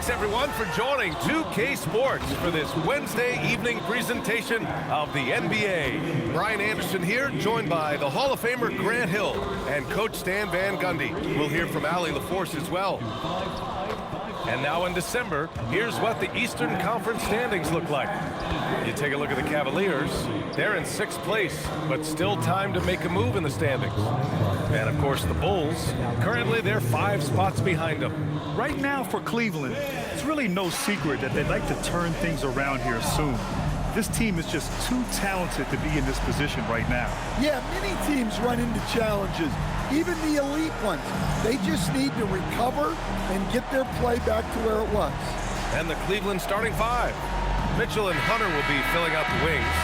Thanks, everyone, for joining 2K Sports for this Wednesday evening presentation of the NBA. Brian Anderson here, joined by the Hall of Famer Grant Hill and Coach Stan Van Gundy. We'll hear from Allie LaForce as well. And now in December, here's what the Eastern Conference standings look like. You take a look at the Cavaliers. They're in 6th place, but still time to make a move in the standings. And, of course, the Bulls, currently they're 5 spots behind them. Right now for Cleveland, it's really no secret that they'd like to turn things around here soon. This team is just too talented to be in this position right now. Yeah, many teams run into challenges, even the elite ones. They just need to recover and get their play back to where it was. And the Cleveland starting 5. Mitchell and Hunter will be filling out the wings.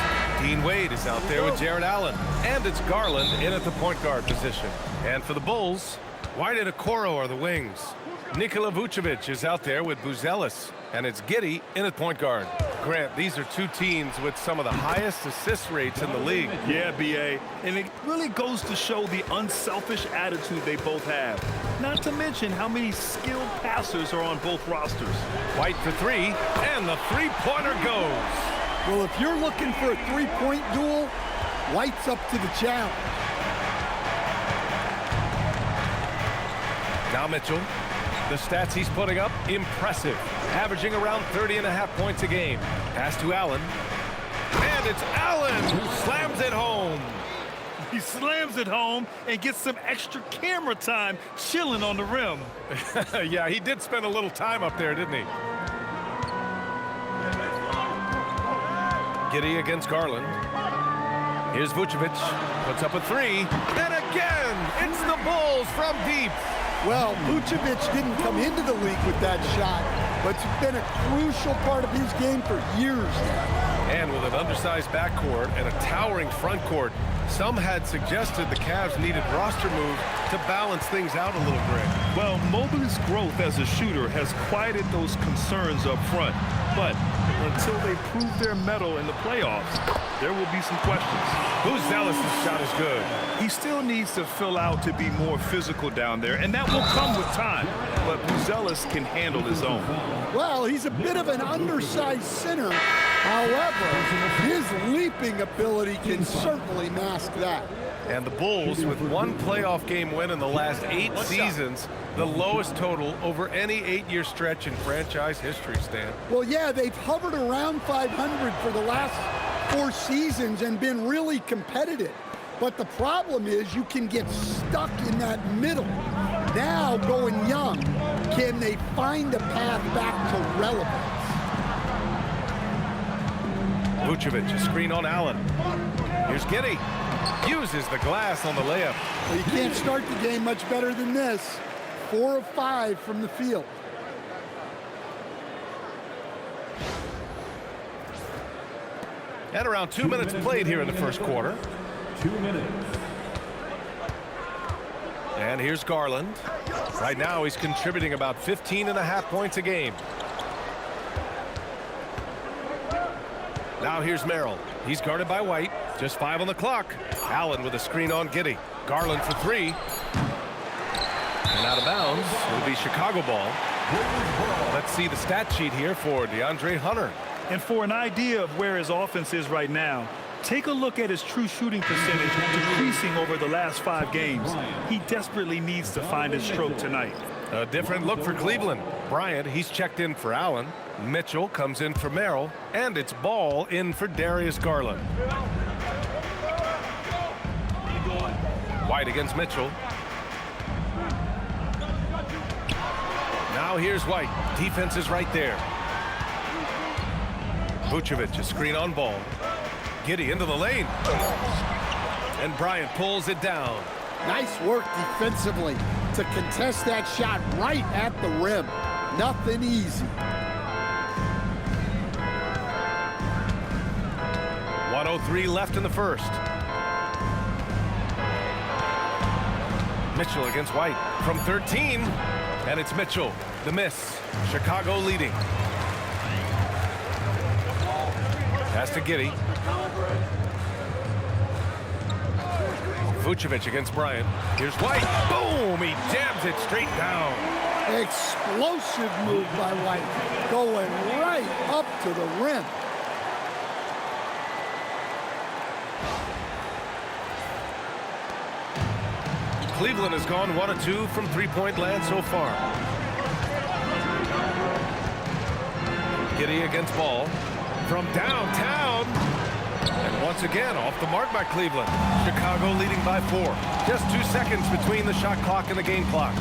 Dean Wade is out there with Jared Allen. And it's Garland in at the point guard position. And for the Bulls, White and Okoro are the wings. Nikola Vucevic is out there with Buzelis. And it's Giddey in at point guard. Grant, these are 2 teams with some of the highest assist rates in the league. Yeah, B.A., and it really goes to show the unselfish attitude they both have. Not to mention how many skilled passers are on both rosters. White for 3, and the three-pointer goes. Well, if you're looking for a three-point duel, White's up to the challenge. Now Mitchell. The stats he's putting up, impressive. Averaging around 30.5 points a game. Pass to Allen. And it's Allen who slams it home. He slams it home and gets some extra camera time chilling on the rim. Yeah, he did spend a little time up there, didn't he? Giddey against Garland. Here's Vucevic. Puts up a 3. And again, it's the Bulls from deep. Well, Vucevic didn't come into the league with that shot, but it's been a crucial part of his game for years now. And with an undersized backcourt and a towering front court, some had suggested the Cavs needed roster moves to balance things out a little bit. Well, Mobley's growth as a shooter has quieted those concerns up front. But until they prove their mettle in the playoffs, there will be some questions. Buzelis' shot is good. He still needs to fill out to be more physical down there, and that will come with time. But Buzelis can handle his own. Well, he's a bit of an undersized center. However, his leaping ability can certainly mask that. And the Bulls, with 1 playoff game win in the last 8 seasons, the lowest total over any 8-year stretch in franchise history, Stan. Well, yeah, they've hovered around 500 for the last 4 seasons and been really competitive. But the problem is you can get stuck in that middle. Now, going young, can they find a path back to relevance? Vucevic, a screen on Allen. Here's Giddey. Uses the glass on the layup. Well, you can't start the game much better than this. 4 of 5 from the field. And around 2 minutes played here in the first quarter. 2 minutes. And here's Garland. Right now he's contributing about 15.5 points a game. Now here's Merrill. He's guarded by White. Just 5 on the clock. Allen with a screen on Giddey. Garland for 3. And out of bounds. It'll be Chicago ball. Let's see the stat sheet here for DeAndre Hunter. And for an idea of where his offense is right now, take a look at his true shooting percentage decreasing over the last 5 games. He desperately needs to find his stroke tonight. A different look for Cleveland. Bryant, he's checked in for Allen. Mitchell comes in for Merrill. And it's Ball in for Darius Garland. White against Mitchell. Now here's White. Defense is right there. Vucevic, a screen on Ball. Giddey into the lane. And Bryant pulls it down. Nice work defensively to contest that shot right at the rim. Nothing easy. 1:03 left in the first. Mitchell against White from 13. And it's Mitchell. The miss. Chicago leading. Pass to Giddey. Vucevic against Bryant. Here's White. Boom! He jams it straight down. Explosive move by White, going right up to the rim. Cleveland has gone 1 of 2 from three-point land so far. Giddey against ball from downtown. And once again, off the mark by Cleveland. Chicago leading by 4. Just 2 seconds between the shot clock and the game clock.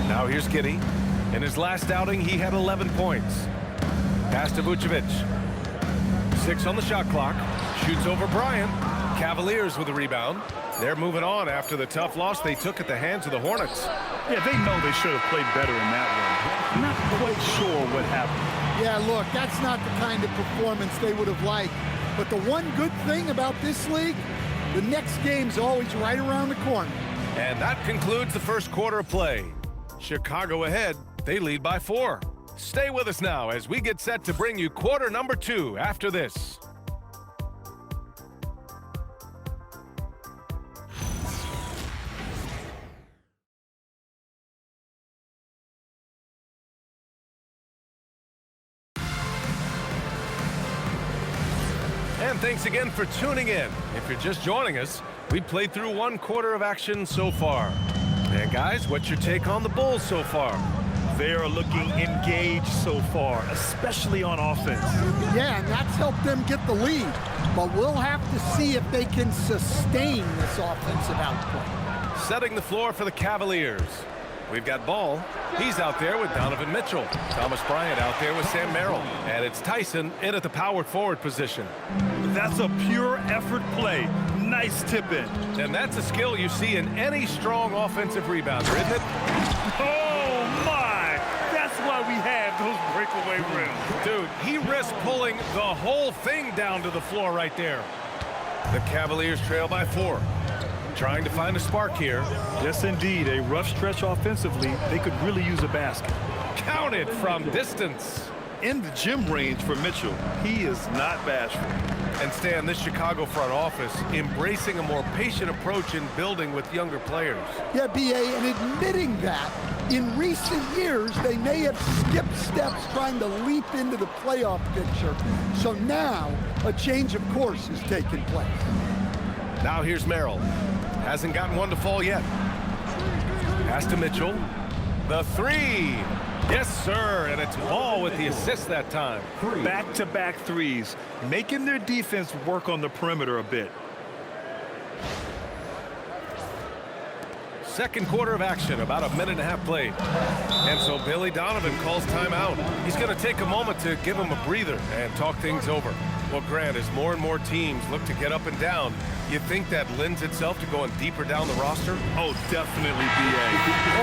Now here's Giddey. In his last outing, he had 11 points. Pass to Vucevic. 6 on the shot clock. Shoots over Bryant. Cavaliers with the rebound. They're moving on after the tough loss they took at the hands of the Hornets. Yeah, they know they should have played better in that one. Not quite sure what happened. Yeah, look, that's not the kind of performance they would have liked. But the one good thing about this league, the next game's always right around the corner. And that concludes the first quarter of play. Chicago ahead. They lead by 4. Stay with us now as we get set to bring you quarter number 2 after this. And thanks again for tuning in. If you're just joining us, we played through 1 quarter of action so far. And guys, what's your take on the Bulls so far? They are looking engaged so far, especially on offense. Yeah, and that's helped them get the lead. But we'll have to see if they can sustain this offensive output. Setting the floor for the Cavaliers. We've got Ball. He's out there with Donovan Mitchell. Thomas Bryant out there with Sam Merrill. And it's Tyson in at the power forward position. That's a pure effort play. Nice tip in. And that's a skill you see in any strong offensive rebounder, isn't it? Oh, my! That's why we have those breakaway rims. Dude, he risked pulling the whole thing down to the floor right there. The Cavaliers trail by 4. Trying to find a spark here. Yes, indeed. A rough stretch offensively. They could really use a basket. Counted from distance. In the gym range for Mitchell. He is not bashful. And Stan, this Chicago front office embracing a more patient approach in building with younger players. Yeah, B.A., and admitting that in recent years, they may have skipped steps trying to leap into the playoff picture. So now, a change of course is taking place. Now here's Merrill. Hasn't gotten one to fall yet. Pass to Mitchell. The 3. Yes, sir. And it's Ball with the assist that time. Back-to-back threes, making their defense work on the perimeter a bit. Second quarter of action, about a minute and a half played. And so Billy Donovan calls timeout. He's going to take a moment to give him a breather and talk things over. Well, Grant, as more and more teams look to get up and down, you think that lends itself to going deeper down the roster? Oh, definitely, B.A.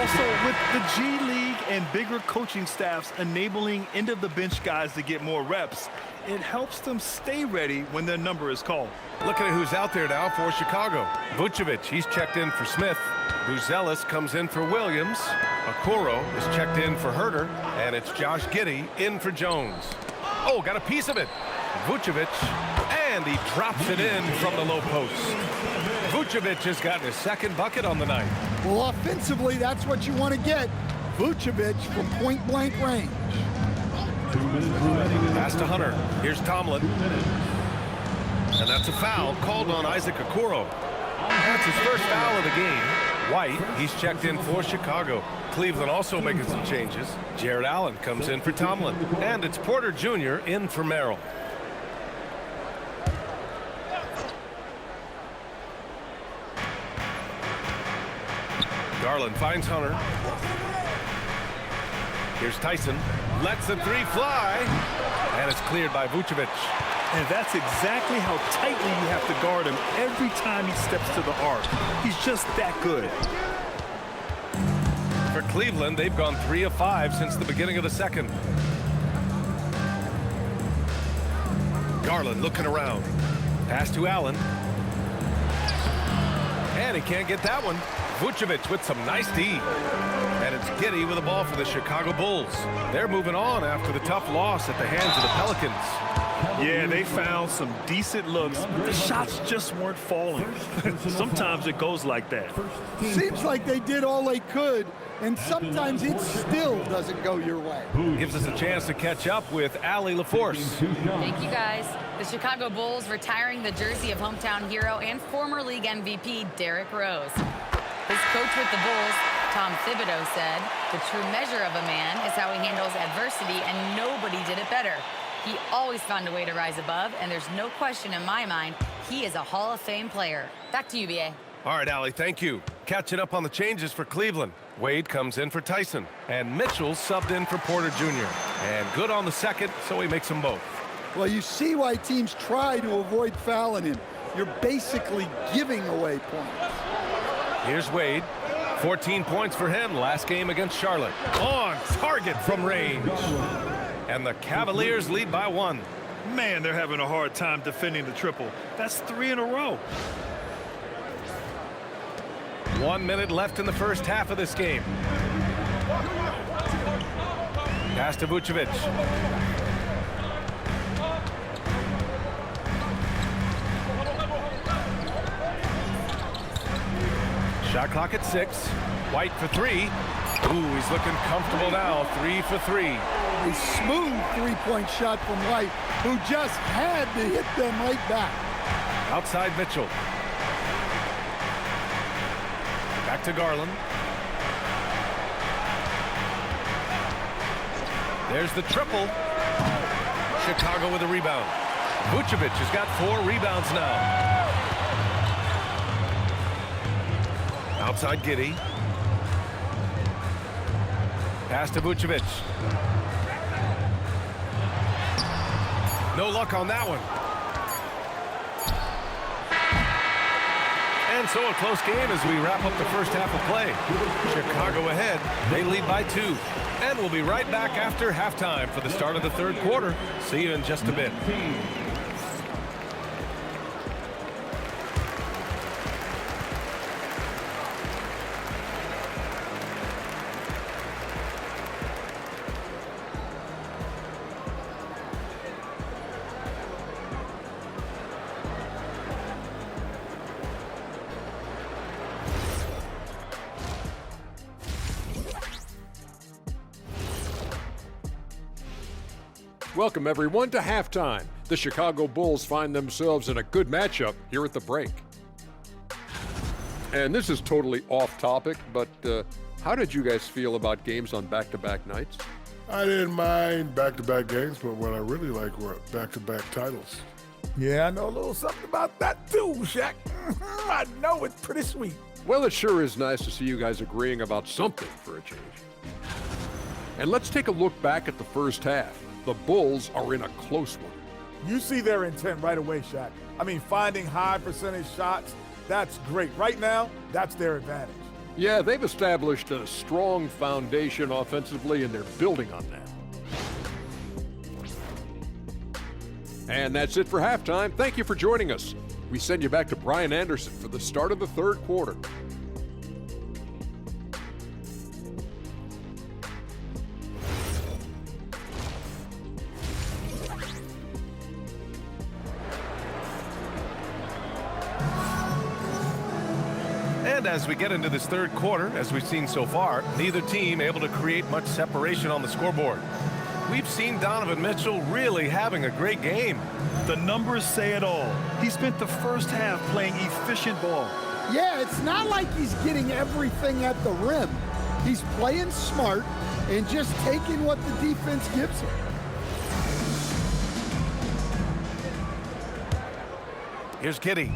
Also, with the G League and bigger coaching staffs enabling end-of-the-bench guys to get more reps, it helps them stay ready when their number is called. Looking at who's out there now for Chicago. Vucevic, he's checked in for Smith. Buzelis comes in for Williams. Okoro is checked in for Herter. And it's Josh Giddey in for Jones. Oh, got a piece of it. Vucevic, and he drops it in from the low post. Vucevic has gotten his second bucket on the night. Well, offensively, that's what you want to get. Vucevic from point-blank range. Pass to Hunter. Here's Tomlin. And that's a foul called on Isaac Okoro. That's his first foul of the game. White, he's checked in for Chicago. Cleveland also making some changes. Jared Allen comes in for Tomlin. And it's Porter Jr. in for Merrill. Garland finds Hunter. Here's Tyson. Lets the 3 fly. And it's cleared by Vucevic. And that's exactly how tightly you have to guard him every time he steps to the arc. He's just that good. For Cleveland, they've gone 3 of 5 since the beginning of the second. Garland looking around. Pass to Allen. And he can't get that one. Vucevic with some nice D. And it's Giddey with the ball for the Chicago Bulls. They're moving on after the tough loss at the hands of the Pelicans. Yeah, they found some decent looks. The shots just weren't falling. Sometimes it goes like that. Seems like they did all they could, and sometimes it still doesn't go your way. Gives us a chance to catch up with Allie LaForce. Thank you, guys. The Chicago Bulls retiring the jersey of hometown hero and former league MVP Derrick Rose. His coach with the Bulls, Tom Thibodeau, said, "The true measure of a man is how he handles adversity, and nobody did it better. He always found a way to rise above, and there's no question in my mind he is a Hall of Fame player." Back to you, BA. All right, Allie, thank you. Catching up on the changes for Cleveland. Wade comes in for Tyson, and Mitchell subbed in for Porter Jr. And good on the second, so he makes them both. Well, you see why teams try to avoid fouling him. You're basically giving away points. Here's Wade. 14 points for him last game against Charlotte. On target from range. And the Cavaliers lead by 1. Man, they're having a hard time defending the triple. That's 3 in a row. 1 minute left in the first half of this game. Pass to Vucevic. Shot clock at 6. White for 3. Ooh, he's looking comfortable now. 3 for 3. A smooth three-point shot from White, who just had to hit them right back. Outside Mitchell. Back to Garland. There's the triple. Chicago with a rebound. Vucevic has got 4 rebounds now. Outside Giddey. Pass to Vucevic. No luck on that one. And so a close game as we wrap up the first half of play. Chicago ahead. They lead by 2. And we'll be right back after halftime for the start of the third quarter. See you in just a bit. Welcome, everyone, to halftime. The Chicago Bulls find themselves in a good matchup here at the break. And this is totally off topic, but how did you guys feel about games on back-to-back nights? I didn't mind back-to-back games, but what I really like were back-to-back titles. Yeah, I know a little something about that too, Shaq. I know it's pretty sweet. Well, it sure is nice to see you guys agreeing about something for a change. And let's take a look back at the first half. The Bulls are in a close one. You see their intent right away, Shaq. I mean, finding high percentage shots, that's great. Right now, that's their advantage. Yeah, they've established a strong foundation offensively, and they're building on that. And that's it for halftime. Thank you for joining us. We send you back to Brian Anderson for the start of the third quarter. And as we get into this third quarter, as we've seen so far, neither team able to create much separation on the scoreboard. We've seen Donovan Mitchell really having a great game. The numbers say it all. He spent the first half playing efficient ball. Yeah, it's not like he's getting everything at the rim. He's playing smart and just taking what the defense gives him. Here's Giddey.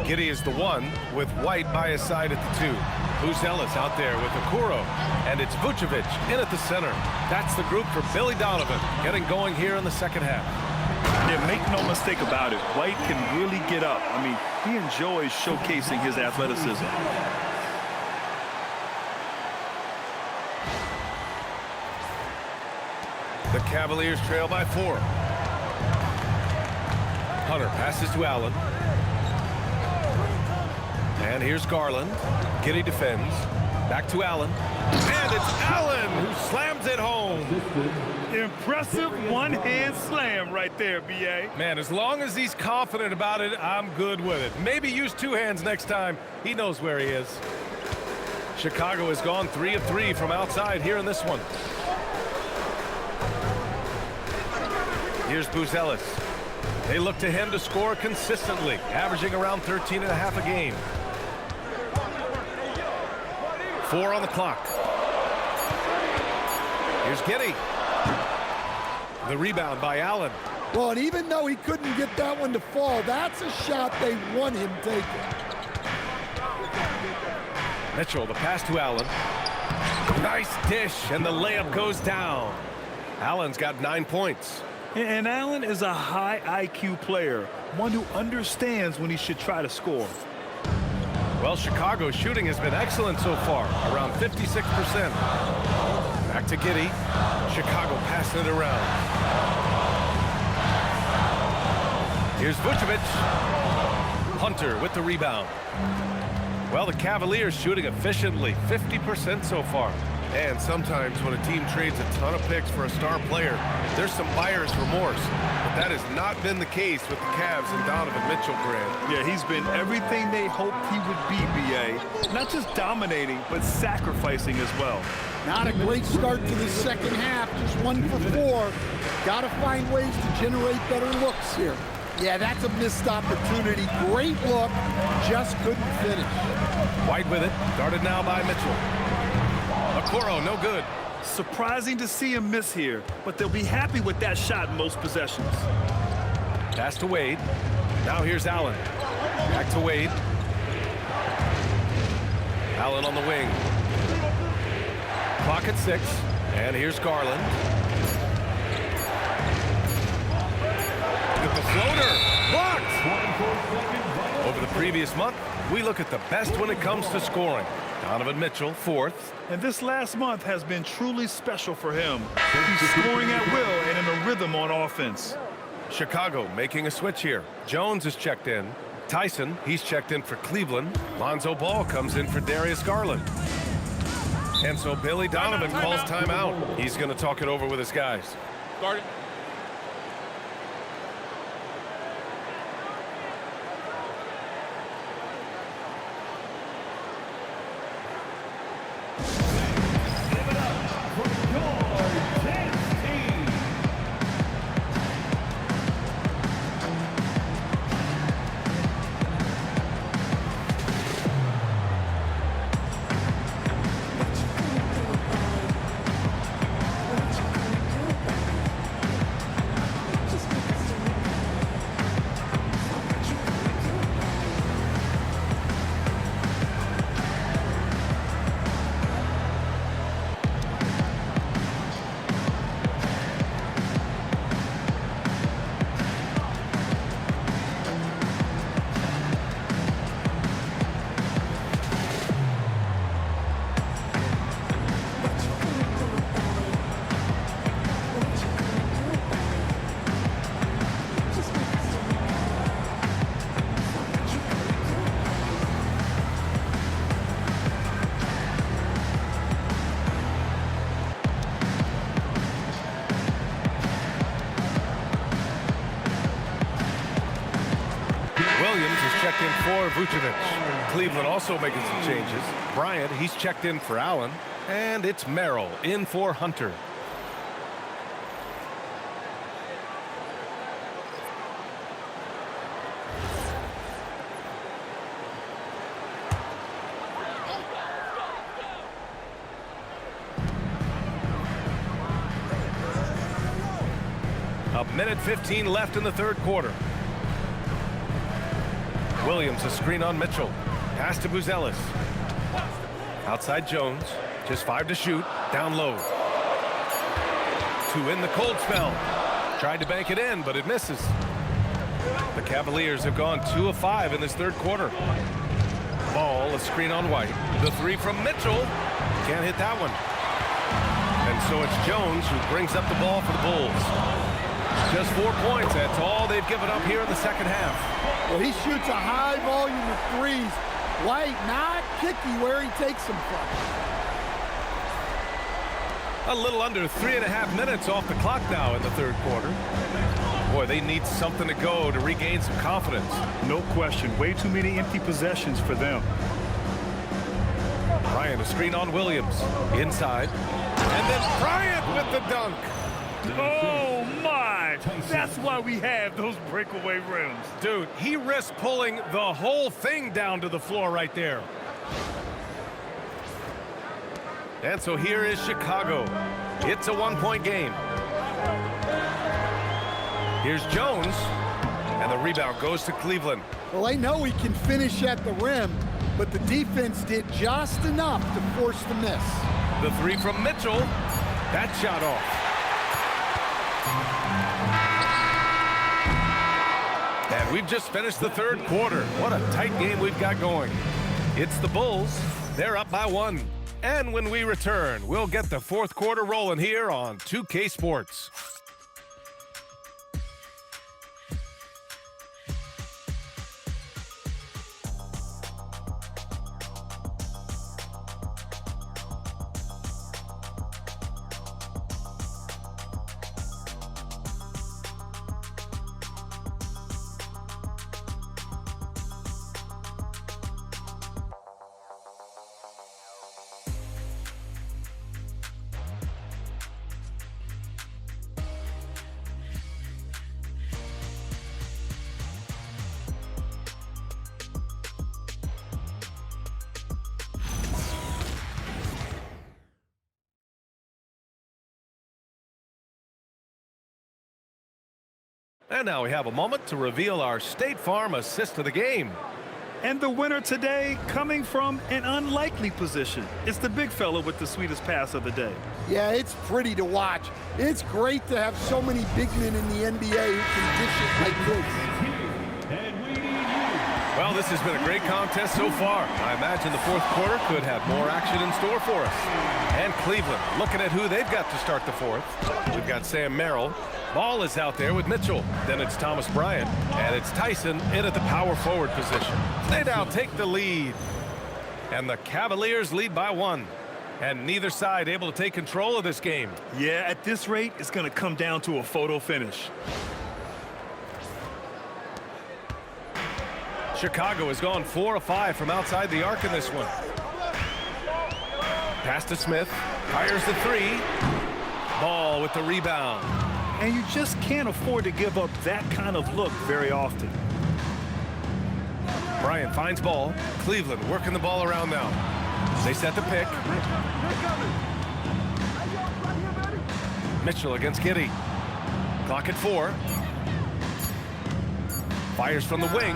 Giddey is the 1 with White by his side at the 2. Buzelis out there with Okoro. And it's Vucevic in at the center. That's the group for Billy Donovan getting going here in the second half. Yeah, make no mistake about it. White can really get up. I mean, he enjoys showcasing his athleticism. The Cavaliers trail by 4. Hunter passes to Allen. And here's Garland. Giddey defends. Back to Allen. And it's Allen who slams it home. Impressive one-hand slam right there, B.A. Man, as long as he's confident about it, I'm good with it. Maybe use two hands next time. He knows where he is. Chicago has gone 3 of 3 from outside here in this one. Here's Buzelis. They look to him to score consistently, averaging around 13.5 a game. 4 on the clock. Here's Giddey. The rebound by Allen. Well, and even though he couldn't get that one to fall, that's a shot they want him taking. Mitchell, the pass to Allen. Nice dish, and the layup goes down. Allen's got 9 points. And Allen is a high IQ player, one who understands when he should try to score. Well, Chicago's shooting has been excellent so far, around 56%. Back to Giddey. Chicago passing it around. Here's Vucevic. Hunter with the rebound. Well, the Cavaliers shooting efficiently, 50% so far. And sometimes when a team trades a ton of picks for a star player, there's some buyer's remorse. But that has not been the case with the Cavs and Donovan Mitchell, Grant. Yeah, he's been everything they hoped he would be, B.A. Not just dominating, but sacrificing as well. Not a great start to the second half, just 1 for 4. Got to find ways to generate better looks here. Yeah, that's a missed opportunity. Great look, just couldn't finish. White with it, guarded now by Mitchell. Okoro, no good. Surprising to see him miss here, but they'll be happy with that shot in most possessions. Pass to Wade. Now here's Allen. Back to Wade. Allen on the wing. Clock at 6. And here's Garland. With the floater. Blocked! Over the previous month, we look at the best when it comes to scoring. Donovan Mitchell, 4th. And this last month has been truly special for him. He's scoring at will and in a rhythm on offense. Chicago making a switch here. Jones is checked in. Tyson, he's checked in for Cleveland. Lonzo Ball comes in for Darius Garland. And so Billy Donovan calls timeout. He's going to talk it over with his guys. Start it. Williams is checked in for Vucevic. Cleveland also making some changes. Bryant, he's checked in for Allen. And it's Merrill in for Hunter. A minute 15 left in the third quarter. Williams, a screen on Mitchell. Pass to Buzelis. Outside Jones. Just 5 to shoot. Down low. 2 in the cold spell. Tried to bank it in, but it misses. The Cavaliers have gone 2 of 5 in this third quarter. Ball, a screen on White. The 3 from Mitchell. Can't hit that one. And so it's Jones who brings up the ball for the Bulls. Just 4 points. That's all they've given up here in the second half. Well, he shoots a high volume of threes. White not picky where he takes them from. A little under 3.5 minutes off the clock now in the third quarter. Boy, they need something to go to regain some confidence. No question. Way too many empty possessions for them. Bryant, a screen on Williams. Inside. And then Bryant with the dunk. Oh, my. That's why we have those breakaway rims. Dude, he risked pulling the whole thing down to the floor right there. And so here is Chicago. It's a one-point game. Here's Jones. And the rebound goes to Cleveland. Well, I know he can finish at the rim, but the defense did just enough to force the miss. The three from Mitchell. That shot off. And we've just finished the third quarter. What a tight game we've got going. It's the Bulls. They're up by 1. And when we return, we'll get the fourth quarter rolling here on 2K Sports. And now we have a moment to reveal our State Farm assist of the game. And the winner today coming from an unlikely position. It's the big fella with the sweetest pass of the day. Yeah, it's pretty to watch. It's great to have so many big men in the NBA who can dish it like this. Well, this has been a great contest so far. I imagine the fourth quarter could have more action in store for us. And Cleveland, looking at who they've got to start the fourth. We've got Sam Merrill. Ball is out there with Mitchell. Then it's Thomas Bryant. And it's Tyson in at the power forward position. They now take the lead. And the Cavaliers lead by 1. And neither side able to take control of this game. Yeah, at this rate, it's going to come down to a photo finish. Chicago has gone 4 of 5 from outside the arc in this one. Pass to Smith. Fires the 3. Ball with the rebound. And you just can't afford to give up that kind of look very often. Bryant finds ball. Cleveland working the ball around now. They set the pick. Mitchell against Giddey. Clock at 4. Fires from the wing.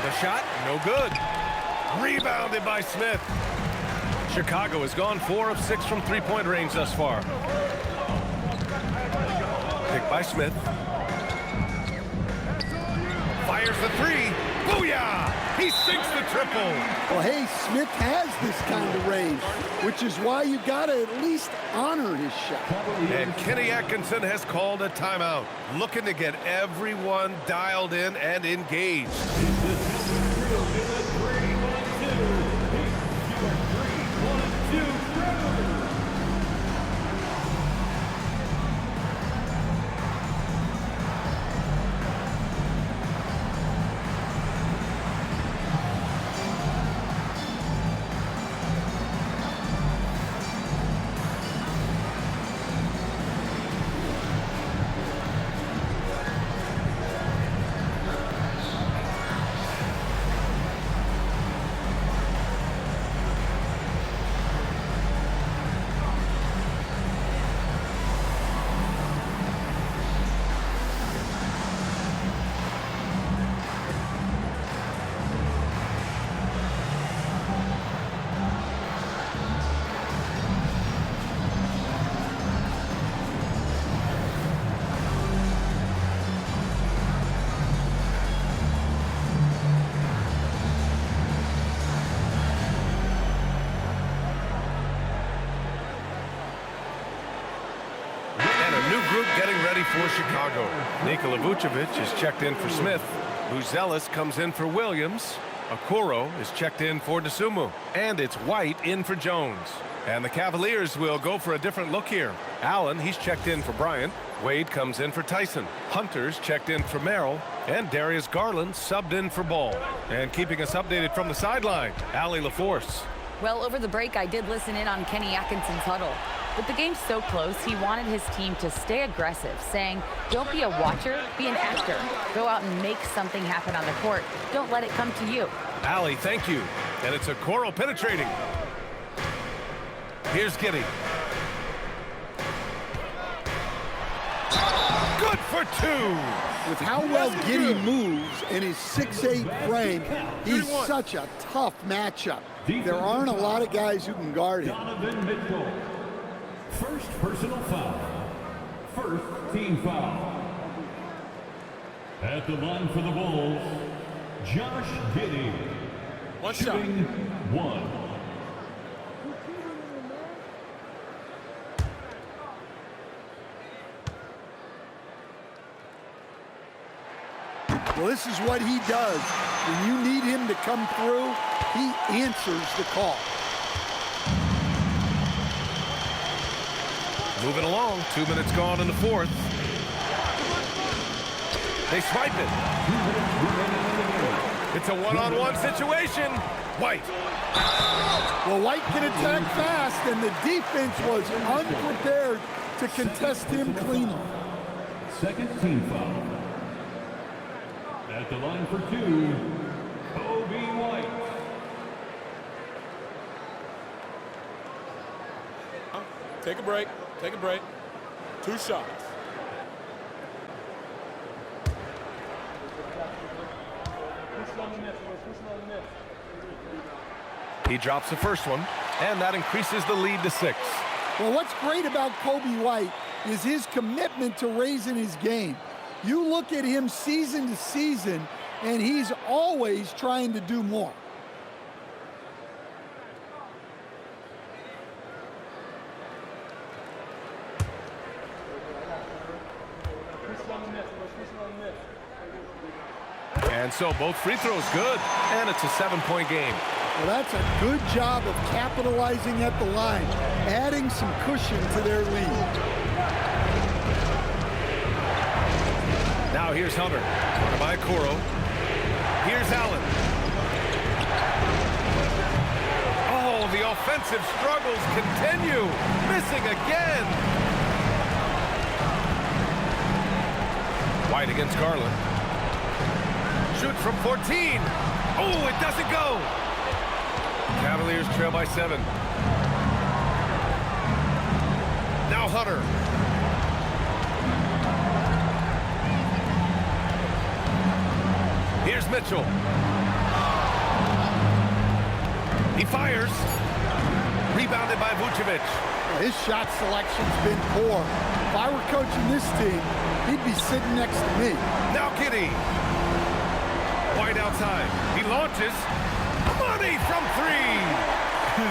The shot, no good. Rebounded by Smith. Chicago has gone 4 of 6 from three-point range thus far. Pick by Smith. Fires the 3. Booyah! He sinks the triple. Well, hey, Smith has this kind of range, which is why you got to at least honor his shot. And Kenny Atkinson has called a timeout, looking to get everyone dialed in and engaged. Getting ready for Chicago. Nikola Vucevic is checked in for Smith. Buzelis comes in for Williams. Okoro is checked in for DeSumo. And it's White in for Jones. And the Cavaliers will go for a different look here. Allen, he's checked in for Bryant. Wade comes in for Tyson. Hunter's checked in for Merrill. And Darius Garland subbed in for Ball. And keeping us updated from the sideline, Allie LaForce. Well, over the break, I did listen in on Kenny Atkinson's huddle. With the game so close, he wanted his team to stay aggressive, saying, don't be a watcher, be an actor. Go out and make something happen on the court. Don't let it come to you. Allie, thank you. And it's Okoro penetrating. Here's Giddey. Good for two. With how well Giddey moves and his 6'8" frame, he's such a tough matchup. There aren't a lot of guys who can guard him. First personal foul. First team foul. At the line for the Bulls, Josh Giddey. One shot. One. Well, this is what he does. When you need him to come through, he answers the call. Moving along, 2 minutes gone in the fourth. They swipe it. It's a one-on-one situation. White. Well, White can attack fast, and the defense was unprepared to contest him cleanly. Second team foul. At the line for two, Kobe White. Take a break. Take a break. 2 shots. He drops the first one, and that increases the lead to 6. Well, what's great about Kobe White is his commitment to raising his game. You look at him season to season, and he's always trying to do more. And so both free throws good, and it's a 7-point game. Well, that's a good job of capitalizing at the line, adding some cushion to their lead. Now here's Hunter, corner by Okoro. Here's Allen. Oh, the offensive struggles continue. Missing again. White against Garland. Shoots from 14. Oh, it doesn't go. Cavaliers trail by 7. Now Hunter. Here's Mitchell. He fires. Rebounded by Vucevic. His shot selection's been poor. If I were coaching this team, he'd be sitting next to me. Now Giddey. White outside. He launches. Money from 3.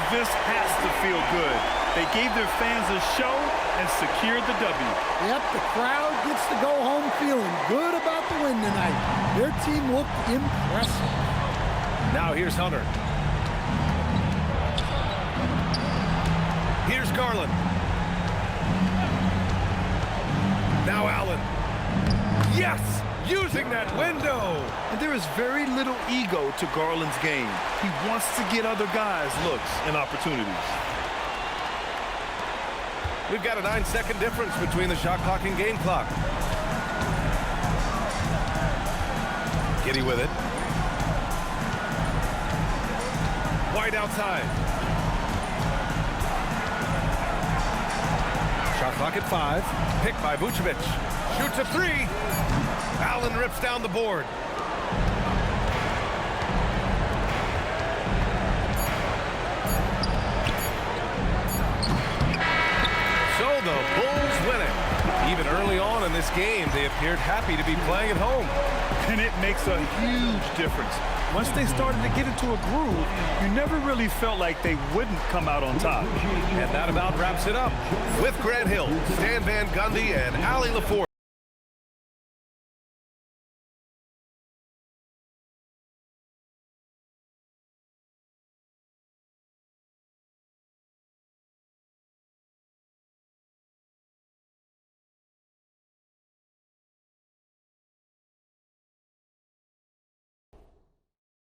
This has to feel good. They gave their fans a show and secured the W. Yep, the crowd gets to go home feeling good about the win tonight. Their team looked impressive. Now here's Hunter. Here's Garland. Now Allen. Yes! Using that window. And there is very little ego to Garland's game. He wants to get other guys looks and opportunities. We've got a 9-second difference between the shot clock and game clock. Giddey with it. White outside. Shot clock at 5. Picked by Vucevic. Shoots a 3. Allen rips down the board. So the Bulls win it. Even early on in this game, they appeared happy to be playing at home. And it makes a huge difference. Once they started to get into a groove, you never really felt like they wouldn't come out on top. And that about wraps it up. With Grant Hill, Stan Van Gundy, and Allie LaForce.